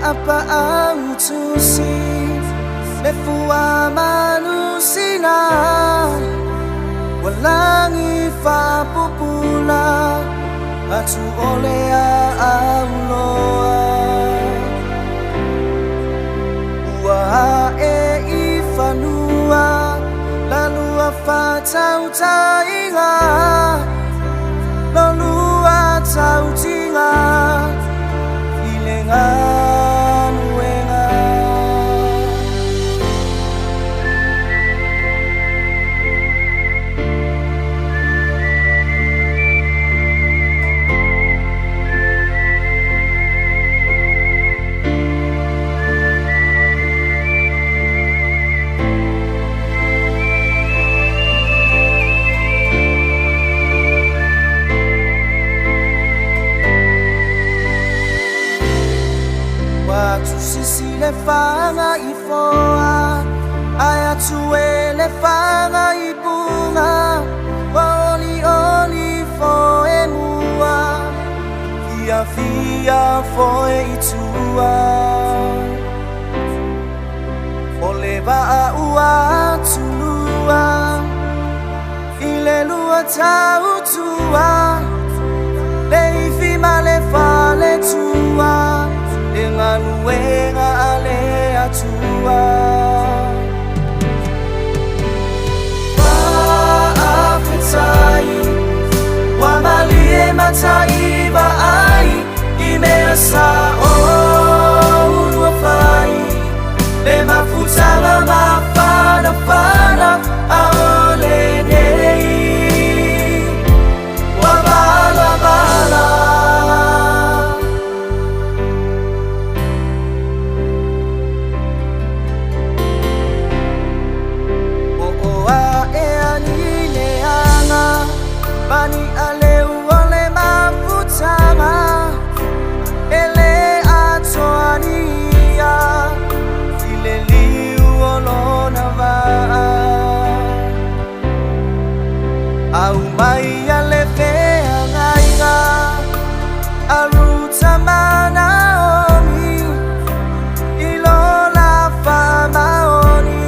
apa ang tusi Lefua manusina Walang ipapupula At olea ang loa Ua ifanua Lalu afatau tainga Lalu atau tinga Ilengan wenga Watu sisi lefanga ifoa Aya tue lefanga ibunga Oli oli foe mua Via via foe itua Ole ba ua tulua Ile lua tau tua Leifi malefa le tua Dengan wenga ale atua Wa'afetai Wamalie matai ba'ai Imeasa unuafai Le mafutala mafana-fana Aole nei Wabala-bala Bani aleu ole mafutama Ele atoania Ile liu olona va Au mai ale fea ngaiga Aruta mana oni Ilola fama oni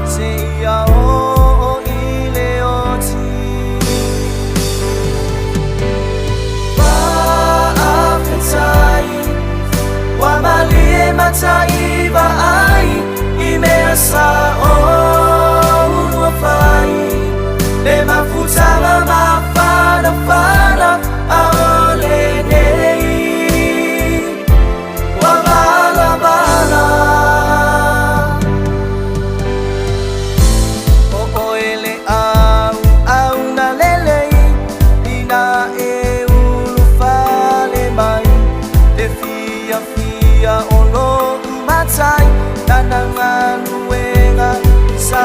Se ia o ile oti Wamalie matai ba'ai Imeasa unuafai Le mafutala mafana-fana Aole nei Wabala-bala Ele au na lelei Ina e ulufale mai Te fia olo umatai Tanangan wenga sa